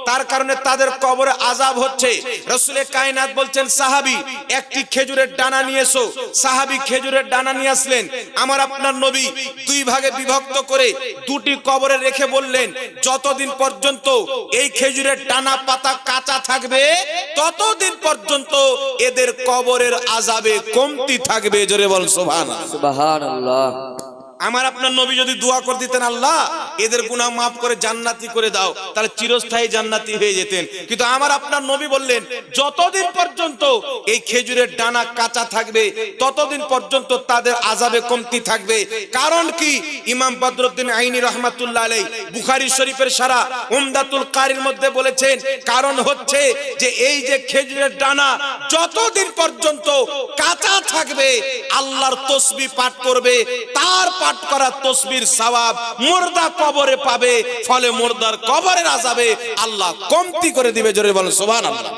তার কারণে তাদের কবরে আযাব হচ্ছে। রাসূলে কায়নাত বলছেন সাহাবী একটি খেজুরের ডানা নিয়ে এসো। সাহাবী খেজুরের ডানা নিয়ে আসলেন। আমার আপনার নবী দুই ভাগে বিভক্ত করে দুটি কবরে রেখে বললেন যতদিন পর্যন্ত এই খেজুরের ডানা পাতা কাঁচা থাকবে ততদিন পর্যন্ত এদের কবরের আযাবে কমতি থাকবে। জোরে বল সুবহানাল্লাহ। সুবহানাল্লাহ। আমার আপনার নবী যদি দোয়া করে দিতেন, আল্লাহ এদের গুনাহ মাফ করে জান্নাতি করে দাও, তাহলে চিরস্থায়ী জান্নাতি হয়ে যেতেন। কিন্তু আমার আপনার নবী বললেন, যতদিন পর্যন্ত এই খেজুরের ডানা কাঁচা থাকবে ততদিন পর্যন্ত তাদের আযাবে কমতি থাকবে। কারণ কি? ইমাম বদরুদ্দিন আইনি রহমাতুল্লাহ আলাইহি বুখারী শরীফের সারা উমদাতুল কারির মধ্যে বলেছেন, কারণ হচ্ছে যে এই যে খেজুরের ডানা যতদিন পর্যন্ত কাঁচা থাকবে আল্লাহর তাসবিহ পাঠ করবে, তার পাঠ করা তাসবিহর সওয়াব মুর্দা কবরে পাবে, ফলে মুর্দার কবরের আযাবে আল্লাহ কমতি করে দিবে। জোরে বলেন সুবহানাল্লাহ।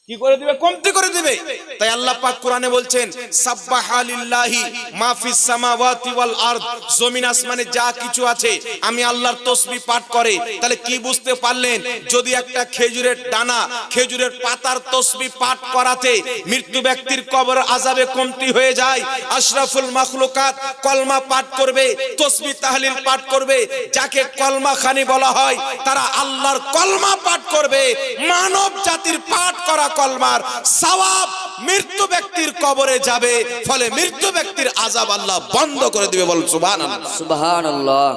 কি করে দিবে? কমতি করে দিবে। তাই আল্লাহ পাক কোরআনে বলছেন, সাব্বাহা লিল্লাহি মা ফিস সামাওয়াতি ওয়াল আরদ, জমিন আসমানে যা কিছু আছে আমি আল্লাহর তাসবিহ পাঠ করে। তাহলে কি বুঝতে পারলেন? যদি একটা খেজুরের ডানা, খেজুরের পাতার তাসবিহ পাঠ করাতে মৃত্যু ব্যক্তির কবরের আযাবে কমতি হয়ে যায়, আশরাফুল মাখলুকাত কলমা পাঠ করবে, তাসবিহ তাহলিল পাঠ করবে, যাকে কলমা খানি বলা হয়, তারা আল্লাহর কলমা পাঠ করবে। মানব জাতির পাঠ করা কলমার সওয়াব মৃত্যু ব্যক্তির কবরে যাবে, ফলে মৃত্যু ব্যক্তির আযাব আল্লাহ বন্ধ করে দিবে। বল সুবহানাল্লাহ। সুবহানাল্লাহ।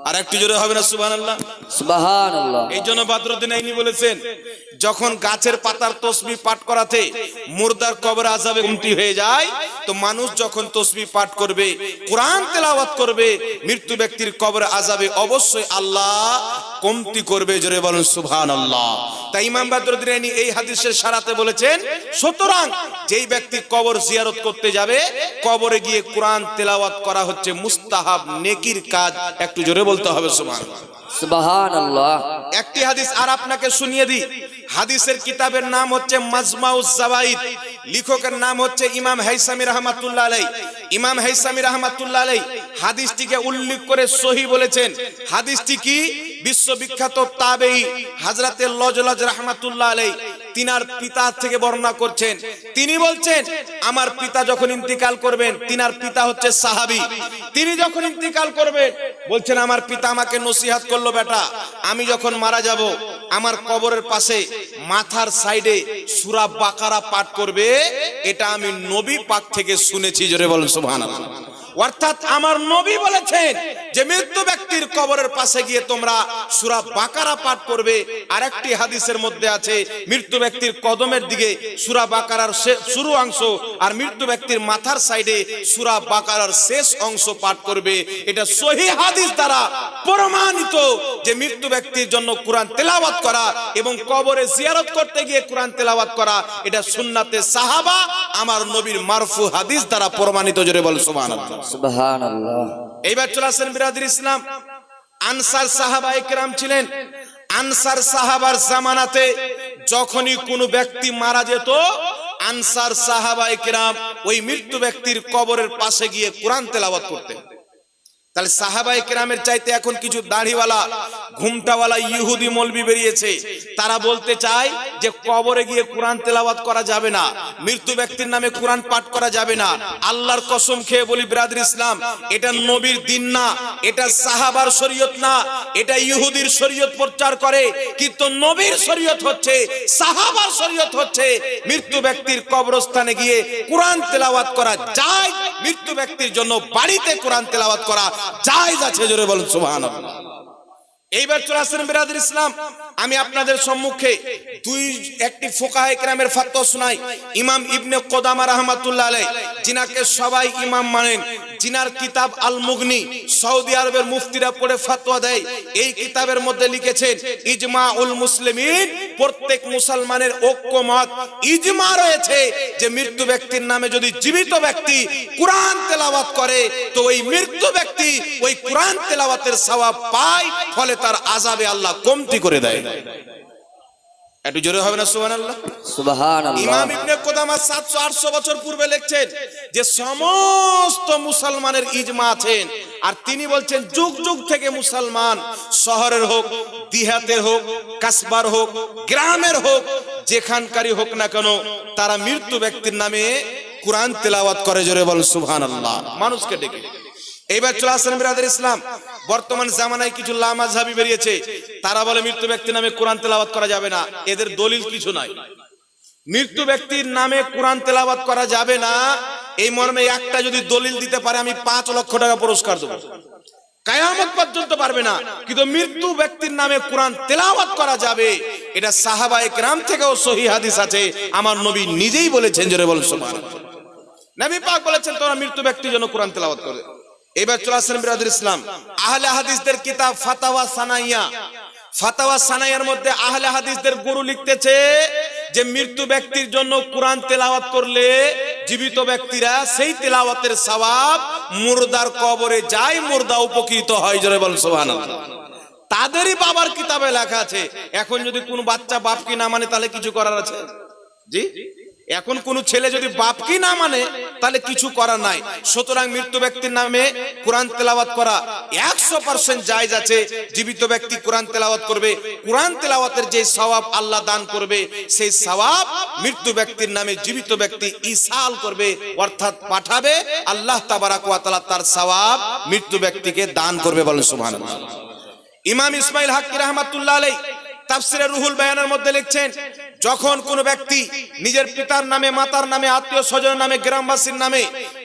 আর একটু জোরে হবে না সুবহানাল্লাহ? সুবহানাল্লাহ। এই জন্য বদরুদ্দিন আইনি বলেছেন, যখন গাছের পাতার তাসবিহ পাঠ করাতে মুর্দার কবরে আযাবে কমতি হয়ে যায়, তো মানুষ যখন তাসবিহ পাঠ করবে, কোরআন তেলাওয়াত করবে, মৃত্যু ব্যক্তির কবরে আযাবে অবশ্যই আল্লাহ কমতি করবে। জোরে বলেন সুবহানাল্লাহ। তাই ইমাম বদরুদ্দিন আইনি এই হাদিসের সারাতে বলেছেন, সুতরাং যেই ব্যক্তি কবর জিয়ারত করতে যাবে, কবরে গিয়ে কোরআন তেলাওয়াত করা হচ্ছে মুস্তাহাব নেকির কাজ। একটু জোরে বলতে হবে সুবহানাল্লাহ। সুবহানাল্লাহ। একটি হাদিস আর আপনাকে শুনিয়ে দিই। হাদিসের কিতাবের নাম হচ্ছে মাজমাউজ জাওয়াইদ, লেখকের নাম হচ্ছে ইমাম হাইসামি রাহমাতুল্লাহ আলাইহি। ইমাম হাইসামি রাহমাতুল্লাহ আলাইহি হাদিসটিকে উল্লেখ করে সহিহ বলেছেন। হাদিসটি কি? বিশ্ববিখ্যাত তাবেঈ হযরতে লজলজ রাহমাতুল্লাহ আলাইহি তিনার পিতা থেকে বর্ণনা করছেন। তিনি বলছেন, আমার পিতা যখন ইন্তিকাল করবেন, তিনার পিতা হচ্ছে সাহাবী, তিনি যখন ইন্তিকাল করবেন বলছেন, আমার পিতা আমাকে নসিহত করলো, বেটা আমি যখন মারা যাব আমার কবরের পাশে মাথার সাইডে সূরা বাকারা পাঠ করবে, এটা আমি নবী পাক থেকে শুনেছি। জোরে বলেন সুবহানাল্লাহ। অর্থাৎ আমার নবী বলেছেন যে মৃত্যু ব্যক্তির কবরের পাশে গিয়ে তোমরা সূরা বাকারা পাঠ করবে। আরেকটি হাদিসের মধ্যে আছে, মৃত্যু ব্যক্তির কদমের দিকে সূরা বাকারার শুরু অংশ আর মৃত্যু ব্যক্তির মাথার সাইডে সূরা বাকারার শেষ অংশ পাঠ করবে। এটা সহিহ হাদিস দ্বারা প্রমাণিত যে মৃত্যু ব্যক্তির জন্য কোরআন তেলাওয়াত করা এবং কবরে জিয়ারত করতে গিয়ে কোরআন তেলাওয়াত করা এটা সুন্নাতে সাহাবা, আমার নবীর মারফু হাদিস দ্বারা প্রমাণিত। জোরে বল সুবহানাল্লাহ। সুবহানাল্লাহ। এইবার চলে আসেন বিরাদর ইসলাম, আনসার সাহাবায়ে কেরাম ছিলেন। আনসার সাহাবার জামানাতে যখনই কোনো ব্যক্তি মারা যেত, আনসার সাহাবায়ে কেরাম ওই মৃত্যু ব্যক্তির কবরের পাশে গিয়ে কোরআন তেলাওয়াত করতেন। তাহলে সাহাবায়ে কেরামের চাইতে এখন কিছু দাড়িওয়ালা ঘুমটাওয়ালা ইহুদি মৌলবি বেরিয়েছে, তারা বলতে চায় যে কবরে গিয়ে কোরআন তেলাওয়াত করা যাবে না, মৃত্যু ব্যক্তির নামে কোরআন পাঠ করা যাবে না। আল্লাহর কসম খেয়ে বলি বিরাদর ইসলাম, এটা নবীর দিন না, এটা সাহাবার শরীয়ত না, এটা ইহুদির শরীয়ত প্রচার করে। কিন্তু নবীর শরীয়ত হচ্ছে, সাহাবার শরীয়ত হচ্ছে মৃত্যু ব্যক্তির কবরস্থানে গিয়ে কোরআন তেলাওয়াত করা যায়, মৃত্যু ব্যক্তির জন্য বাড়িতে কোরআন তেলাওয়াত করা জায়েজ আছে। জোরে বলুন সুবহানাল্লাহ। এইবার চলে আসেন বিরাদর ইসলাম, আমি আপনাদের সম্মুখে একটি ফুকাহায়ে কেরামের ফতোয়া শোনাই। ইমাম ইবনে কুদামা রাহমাতুল্লাহ আলাইহি, যিনাকে সবাই ইমাম মানেন, যিনার কিতাব আল মুগনি সৌদি আরবের মুফতিরা পড়ে ফতোয়া দেয়। এই কিতাবের মধ্যে লিখেছেন, ইজমাউল মুসলিমিন, প্রত্যেক মুসলমানের ঐক্যমত, ইজমা রয়েছে যে মৃত্যু ব্যক্তির নামে যদি জীবিত ব্যক্তি কোরআন তেলাওয়াত করে তো ওই মৃত্যু ব্যক্তি ওই কোরআন তেলাওয়াতের সওয়াব পায়, ফলে তার আযাবে আল্লাহ কমতি করে দেয়। একটু জোরে হবে না সুবহানাল্লাহ? সুবহানাল্লাহ। ইমাম ইবনে কুদামা 700-800 বছর পূর্বে লিখছেন যে সমস্ত মুসলমানের ইজমা আছেন, আর তিনি বলছেন যুগ যুগ থেকে মুসলমান শহরের হোক, দিহাতের হোক, কাসবার হোক, গ্রামের হোক, যেখানকারই হোক না কেন, তারা মৃত্যু ব্যক্তির নামে কোরআন তেলাওয়াত করে। জোরে বল সুবহানাল্লাহ। মানুষকে ডেকে। এইবার চলে আসেন বিরাদর ইসলাম, বর্তমান জামানায় কিছু লামাযহাবী বেরিয়েছে, তারা বলে মৃত্যু ব্যক্তির নামে কোরআন তেলাওয়াত করা যাবে না। এদের দলিল কিছু নাই। মৃত্যু ব্যক্তির নামে কোরআন তেলাওয়াত করা যাবে না, এই মর্মে একটা যদি দলিল দিতে পারে আমি 5 লক্ষ টাকা পুরস্কার দেব। কিয়ামত পর্যন্ত পারবে না, কিন্তু মৃত্যু ব্যক্তির নামে কোরআন তেলাওয়াত করা যাবে। এটা সাহাবায়ে কেরাম থেকেও সহিহ হাদিস আছে, আমার নবী নিজেই বলেছেন, জোরে বলুন সুবহানাল্লাহ। নবী পাক বলেছেন তোমরা মৃত্যু ব্যক্তির জন্য কোরআন তেলাওয়াত করবে। এবার চলে আসেন বিরাদর ইসলাম, আহলে হাদিসদের কিতাব ফাতাওয়া সানাইয়া। ফাতাওয়া সানাইয়ার মধ্যে আহলে হাদিসদের গুরু লিখতেছে যে মৃত্যু ব্যক্তির জন্য কোরআন তেলাওয়াত করলে জীবিত ব্যক্তিরা সেই তেলাওয়াতের সওয়াব মুর্দার কবরে যায়, মুর্দা উপকৃত হয়, জোরে বলুন সুবহানাল্লাহ। তাদেরই বাবার কিতাবে লেখা আছে। এখন যদি কোনো বাচ্চা বাপকে না মানে তাহলে কিছু করার আছে? জি, এখন কোন ছেলে যদি বাপকে না মানে তাহলে কিছু করার নাই। সুতরাং মৃত্যু ব্যক্তির নামে কোরআন তেলাওয়াত করা 100% জায়েজ আছে। জীবিত ব্যক্তি কোরআন তেলাওয়াত করবে, কোরআন তেলাওয়াতের যে সওয়াব আল্লাহ দান করবে সেই সওয়াব মৃত্যু ব্যক্তির নামে জীবিত ব্যক্তি ইসাল করবে, অর্থাৎ পাঠাবে। আল্লাহ তাবারাক ওয়া তাআলা তার সওয়াব মৃত্যু ব্যক্তিকে দান করবে, বলেন সুবহানাল্লাহ। ইমাম ইসমাইল হাক্কি রাহমাতুল্লাহ আলাইহি তাফসিরে রুহুল বায়ানের মধ্যে লিখছেন, যখন কোন ব্যক্তি নিজের পিতার নামে, মাতার নামে, আত্মীয় স্বজনের নামে, গ্রামবাসীর নামে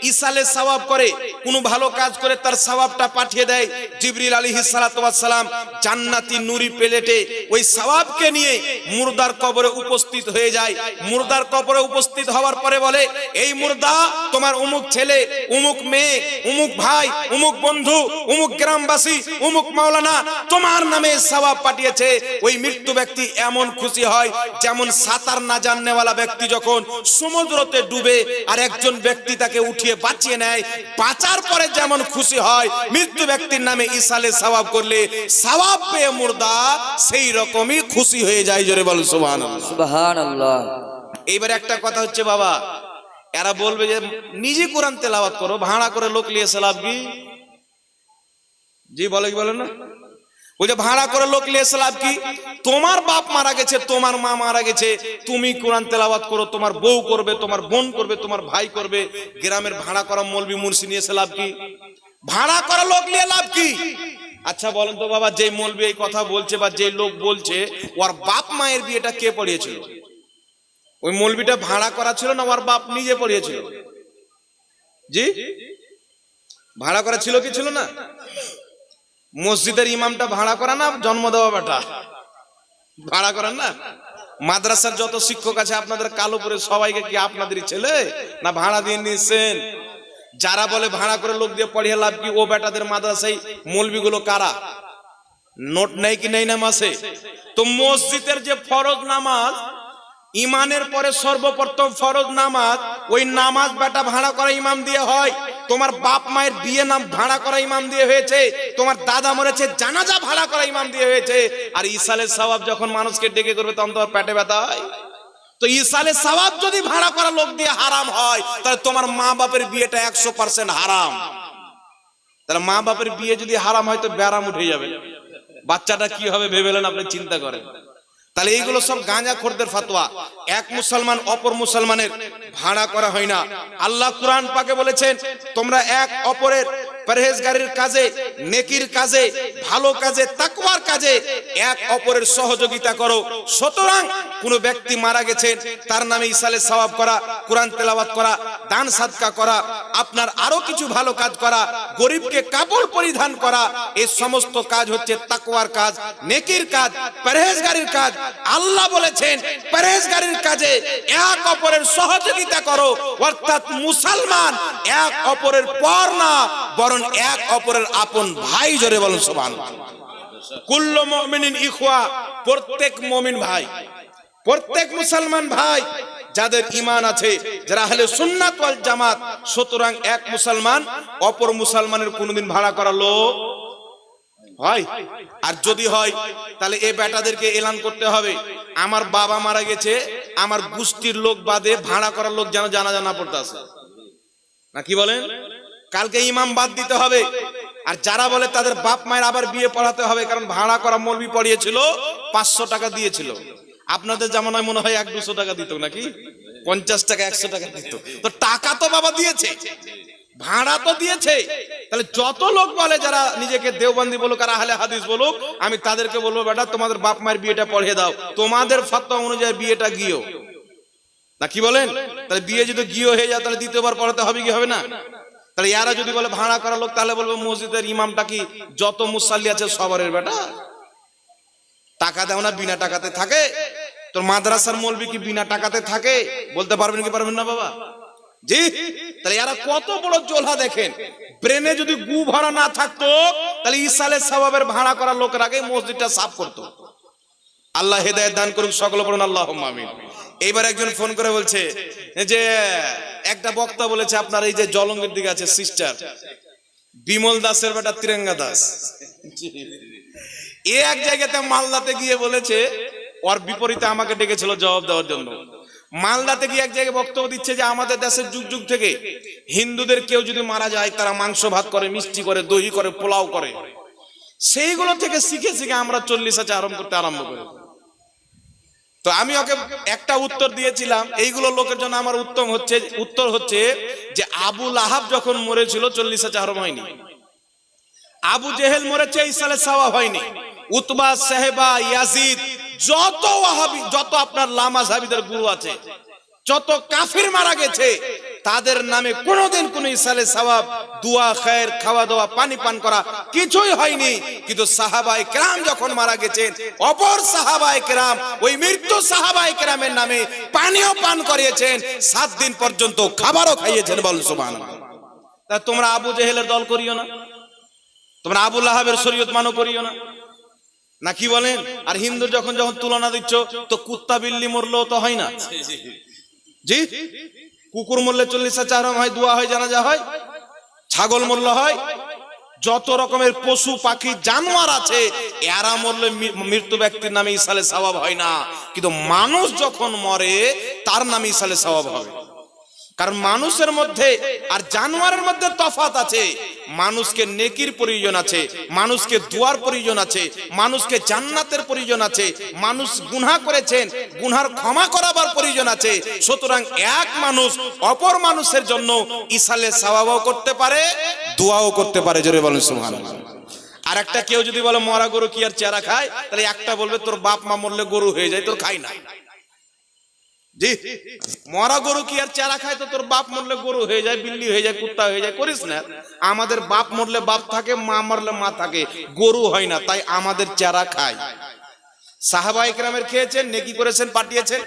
ইসালে সওয়াব করে, কোনো ভালো কাজ করে তার সওয়াবটা পাঠিয়ে দেয়, জিবরিল আলাইহিস সালাতু ওয়াস সালাম জান্নাতি নুরি প্লেটে ওই সওয়াবকে নিয়ে মুর্দার কবরে উপস্থিত হয়ে যায়। মুর্দার কবরে উপস্থিত হওয়ার পরে বলে, এই মুর্দা তোমার অমুক ছেলে, অমুক মেয়ে, অমুক ভাই, অমুক বন্ধু, অমুক গ্রামবাসী, অমুক মাওলানা তোমার নামে সওয়াব পাঠিয়েছে। ওই মৃত্যু ব্যক্তি এমন খুশি হয় যেমন সাঁতার না জাননেওয়ালা ব্যক্তি যখন সমুদ্রতে ডুবে আর একজন ব্যক্তি তাকে উঠিয়ে বাঁচিয়ে নেয়, বাঁচার পরে যেমন খুশি হয়, মৃত্যু ব্যক্তির নামে ইসালে সওয়াব করলে সওয়াব পেয়ে মুর্দা সেই রকমই খুশি হয়ে যায়, জোরে বলুন সুবহানাল্লাহ। সুবহানাল্লাহ। এইবার একটা কথা হচ্ছে বাবা, এরা বলবে যে নিজে কোরআন তেলাওয়াত করো, ভাড়া করে লোক নিয়ে লাভ কি? জি বলে কি বলেন না? ওই যে ভাড়া করে লোক নিয়ে লাভ কি? তোমার বাপ মারা গেছে, তোমার মা মারা গেছে, তুমি কোরআন তেলাওয়াত করো, তোমার বউ করবে, তোমার বোন করবে, তোমার ভাই করবে, গ্রামের ভাড়া করা মৌলবি মুন্সি নিয়ে লাভ কি? ভাড়া করা লোক নিয়ে লাভ কি? আচ্ছা বলেন তো বাবা, যে মৌলবি এই কথা বলছে বা যে লোক বলছে, ওর বাপ মায়ের বিয়েটা কে পড়িয়েছিল? ওই মৌলবিটা ভাড়া করা ছিল না ওর বাপ নিজে পড়িয়েছিল? জি, ভাড়া করা ছিল কি ছিল না? মসজিদের ইমামটা ভাড়া করা না জন্ম দেওয়া বেটা? ভাড়া করেন না? মাদ্রাসার যত শিক্ষক আছে আপনাদের কালোপুরে সবাইকে কি আপনাদেরই ছেলে না ভাড়া দিয়ে নিয়েছেন? যারা বলে ভাড়া করে লোক দিয়ে পড়িয়ে লাভ কি, ও বেটাদের মাদ্রাসায় মৌলবিগুলো কারা? নোট নেই কি নেই না মাসে? তো মসজিদের যে ফরজ নামাজ, ইমানের পরে সর্বপ্রথম ফরজ নামাজ, ওই নামাজ বেটা ভাড়া করা ইমাম দিয়ে হয়। তোমার বাপ মায়ের বিয়ে নাম ভাড়া করা ইমাম দিয়ে হয়েছে, তোমার দাদা মরেছে জানাজা ভাড়া করা ইমাম দিয়ে হয়েছে। আর ইসালের সওয়াব যখন মানুষকে ডেকে করবে তখন তোমার পেটে ব্যথা হয়। তো ইসালের সওয়াব যদি ভাড়া করা লোক দিয়ে হারাম হয়, তাহলে তোমার মা বাপের বিয়েটা 100% হারাম। তাহলে মা বাপের বিয়ে যদি হারাম হয় তো ব্যারাম উঠে যাবে, বাচ্চাটা কি হবে ভেবেলেন আপনি? চিন্তা করেন। তাহলে এইগুলো সব গাঁজাখোরদের ফতোয়া। এক মুসলমান অপর মুসলমানের ভাড়া করা হয় না। আল্লাহ কুরআন পাকে বলেছেন, তোমরা এক অপরের পরহেজগারির কাজে, নেকির কাজে, ভালো কাজে, তাকওয়ার কাজে এক অপরের সহযোগিতা করো। সুতরাং কোন ব্যক্তি মারা গেছেন, তার নামে ইসালে সওয়াব করা, কোরআন তেলাওয়াত করা, দান সাদকা করা, আপনার আরো কিছু ভালো কাজ করা, গরিবকে কাপড় পরিধান করা, এই সমস্ত কাজ হচ্ছে তাকওয়ার কাজ, নেকির কাজ, পরহেজগারির কাজ। আল্লাহ বলেছেন পরহেজগারির কাজে এক অপরের সহযোগিতা করো, অর্থাৎ মুসলমান এক অপরের পর না বরং এক অপরের আপন ভাই, জোরে বলুন সুবহানাল্লাহ। কুল্লু মুমিনিন ইখওয়া, প্রত্যেক মুমিন ভাই, প্রত্যেক মুসলমান ভাই যাদের ঈমান আছে, যারা আহলে সুন্নাত ওয়াল জামাত। সুতরাং এক মুসলমান অপর মুসলমানের কোনদিন ভাড়া করা লোক হয়? আর যদি হয় তাহলে এই বেটাদেরকে এলান করতে হবে, আমার বাবা মারা গেছে, আমার গোষ্ঠীর লোক বাদে ভাড়া করার লোক যেন জানাজা না পড়তে আসে, না কি বলেন? কালকে ইমাম বাদ দিতে হবে। আর যারা বলে তাদের বাপ মায়ের আবার বিয়ে পড়াতে হবে, কারণ ভাড়া করা মৌলবি পড়িয়েছিল, 500 টাকা দিয়েছিল। আপনাদের জামানায় মনে হয় 100-200 টাকা দিত নাকি? 50 টাকা 100 টাকা দিত। তো টাকা তো বাবা দিয়েছে, ভাড়া তো দিয়েছে। তাহলে যত লোক বলে, যারা নিজেকে দেওবন্দি বলুক আর আহলে হাদিস বলুক, আমি তাদেরকে বলবো বেটা তোমাদের বাপ মায়ের বিয়েটা পড়িয়ে দাও, তোমাদের ফতোয়া অনুযায়ী বিয়েটা গিয়েও। না কি বলেন? তাহলে বিয়ে যদি গিয়ে হয়ে যায় তাহলে দ্বিতীয়বার পড়াতে হবে কি হবে না? তাহলে এরা যদি বলে ভাড়া করা লোক, তাহলে বলবে মসজিদের ইমামটা কি যত মুসাল্লি আছে সবারের বেটা? টাকা দেও না, বিনা টাকাতে থাকে? তোর মাদ্রাসার মৌলবি কি বিনা টাকাতে থাকে? বলতে পারবেন কি পারবেন না বাবা? জি। তাহলে এরা কত বড় জোলহা দেখেন। ব্রেনে যদি গু ভরা না থাকতো তাহলে ইসালে সওয়াবের ভাড়া করা লোকের আগে মসজিদটা সাফ করতো। আল্লাহ হেদায়েত দান করুক, সকলে বলুন আল্লাহুম্মা আমিন। এইবার একজন ফোন করে বলছে যে একটা বক্তা বলেছে আপনার এই যে জলঙ্গের দিকে আছে সিস্টার বিমল দাসের বেটা তিরঙ্গা দাস, এ এক জায়গাতে মালদাতে গিয়ে বলেছে, ওর বিপরীতে আমাকে ডেকেছিল জবাব দেওয়ার জন্য। মালদাতে গিয়ে এক জায়গায় বক্তব্য দিচ্ছে যে আমাদের দেশের যুগ যুগ থেকে হিন্দুদের কেউ যদি মারা যায় তারা মাংস ভাত করে, মিষ্টি করে, দই করে, পোলাও করে। সেইগুলো থেকে শিখে শিখে আমরা 40 আছে আরম্ভ করতে আরম্ভ করি। তো আমি ওকে একটা উত্তর দিয়েছিলাম, এইগুলো লোকের জন্য আমার উত্তর হচ্ছে যে আবু লাহাব যখন মরেছিল 40 আছে আরম্ভ হয়নি। আবু জেহেল মরেছে ইসালে সওয়াব হয়নি। উতবা, সাহেবা, ইয়াজিদ, যত ওয়াহাবি, যত আপনার লামাযহাবিদের গুরু আছে, যত কাফির মারা গেছে তাদের নামে কোনোদিন কোনো ইসালে সওয়াব, দোয়া, খায়ের, খাওয়া দাওয়া, পানি পান করা কিছুই হয়নি। কিন্তু সাহাবায়ে কেরাম যখন মারা গেছেন, অপর সাহাবায়ে কেরাম ওই মৃত্যু সাহাবায়ে কেরামের নামে পানিও পান করিয়েছেন, 7 দিন পর্যন্ত খাবারও খাইয়েছেন। বল সুবহানাল্লাহ। তা তোমরা আবু জেহেলের দল করিও না, তোমরা আবু লাহাবের শরীয়ত মানো করিও না, না কি বলেন? আর হিন্দু যখন তুলনা দিচ্ছ তো কুত্তা বিল্লি মরলেও তো হয় না। জি, কুকুর মরলে 40 আছে আরম হয়, দোয়া হয়, জানাজা হয়, ছাগল মরলে হয়, যত রকমের পশু পাখি জানোয়ার আছে এরা মরলে মৃত্যু ব্যক্তির নামে ইসালে সওয়াব হয় না। কিন্তু মানুষ যখন মরে তার নামে ইসালে সওয়াব হবে। কারণ মানুষের মধ্যে আর জানোয়ারের মধ্যে তফাৎ আছে। মানুষকে নেকির প্রয়োজন আছে, মানুষকে দুয়ার প্রয়োজন আছে, মানুষকে জান্নাতের প্রয়োজন আছে, মানুষ গুনাহ করেছেন, গুনার ক্ষমা করাবার প্রয়োজন আছে। সুতরাং এক মানুষ অপর মানুষের জন্য ইসালে সওয়াবও করতে পারে, দোয়াও করতে পারে। জোরে বলেন সুবহানাল্লাহ। আর একটা কেউ যদি বলে মরা গরু কি আর চেরা খায়, তাহলে একটা বলবে তোর বাপ মা মরলে গরু হয়ে যায়, তোর খাই না। জি, মরা গরু কি আর চারা খায়? তো তোর বাপ মরলে গরু হয়ে যায়, বিল্লি হয়ে যায়, কুত্তা হয়ে যায়, করিস না। আমাদের বাপ মরলে বাপ থাকে, মা মরলে মা থাকে, গরু হয় না, তাই আমাদের চারা খায়। সাহাবায়ে কেরামের খেয়েছেন, নেকি করেছেন, পাঠিয়েছেন।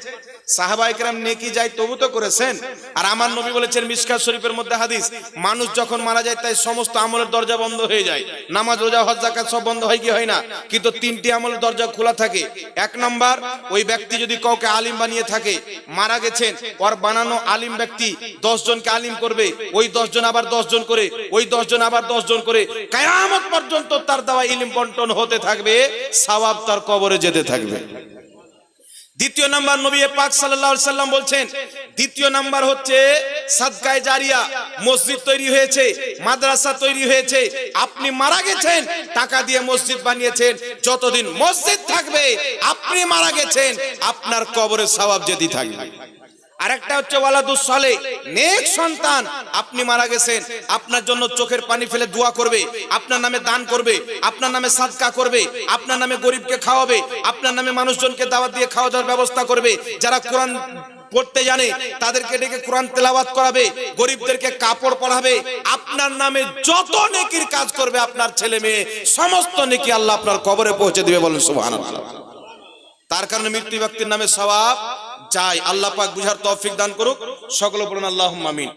সাহাবায়ে কেরাম নেকি যায় তবু তো করেছেন। আর আমার নবী বলেছেন মিশকাত শরীফের মধ্যে হাদিস, মানুষ যখন মারা যায় তাই সমস্ত আমলের দরজা বন্ধ হয়ে যায়। নামাজ, রোজা, হজ, যাকাত সব বন্ধ হয় কি হয় না? কিন্তু 3টি আমলের দরজা খোলা থাকে। 1 নাম্বার, ওই ব্যক্তি যদি কাউকে আলিম বানিয়ে থাকে, মারা গেছেন, ওর বানানো আলিম ব্যক্তি 10 জনকে আলিম করবে, ওই 10 জন আবার 10 জন করে, ওই 10 জন আবার 10 জন করে, কিয়ামত পর্যন্ত তার দেওয়া ইলম বন্টন হতে থাকবে, সওয়াব তার কবরে যেতে থাকবে। দ্বিতীয় নাম্বার, নবী পাক সাল্লাল্লাহু আলাইহি সাল্লাম বলছেন, দ্বিতীয় নাম্বার হচ্ছে সাদকায়ে জারিয়া। মসজিদ তৈরি হয়েছে, মাদ্রাসা তৈরি হয়েছে, আপনি মারা গেছেন, টাকা দিয়ে মসজিদ বানিয়েছেন, যতদিন মসজিদ থাকবে আপনি মারা গেছেন, আপনার কবরে সওয়াব যেতে থাকবে। আরেকটা হচ্ছে ওয়ালাদুস সালেহ, নেক সন্তান। আপনি মারা গেছেন, আপনার জন্য চোখের পানি ফেলে দোয়া করবে, আপনার নামে দান করবে, আপনার নামে সাদকা করবে, আপনার নামে গরিবকে খাওয়াবে, আপনার নামে মানুষজনকে দাওয়াত দিয়ে খাওয়া দাওয়ার ব্যবস্থা করবে। যারা কোরআন পড়তে জানে তাদেরকে ডেকে কোরআন তেলাওয়াত করাবে, গরিবদেরকে কাপড় পরাবে। আপনার নামে যত নেকির কাজ করবে আপনার ছেলে মেয়ে, সমস্ত নেকি আল্লাহ আপনার কবরে পৌঁছে দিবে। বলেন সুবহানাল্লাহ। তার কারণে মৃত্যু ব্যক্তির নামে সওয়াব চাই। আল্লাহ পাক বুঝার তৌফিক দান করুক, সকলে বলুন আল্লাহুম্মা আমিন।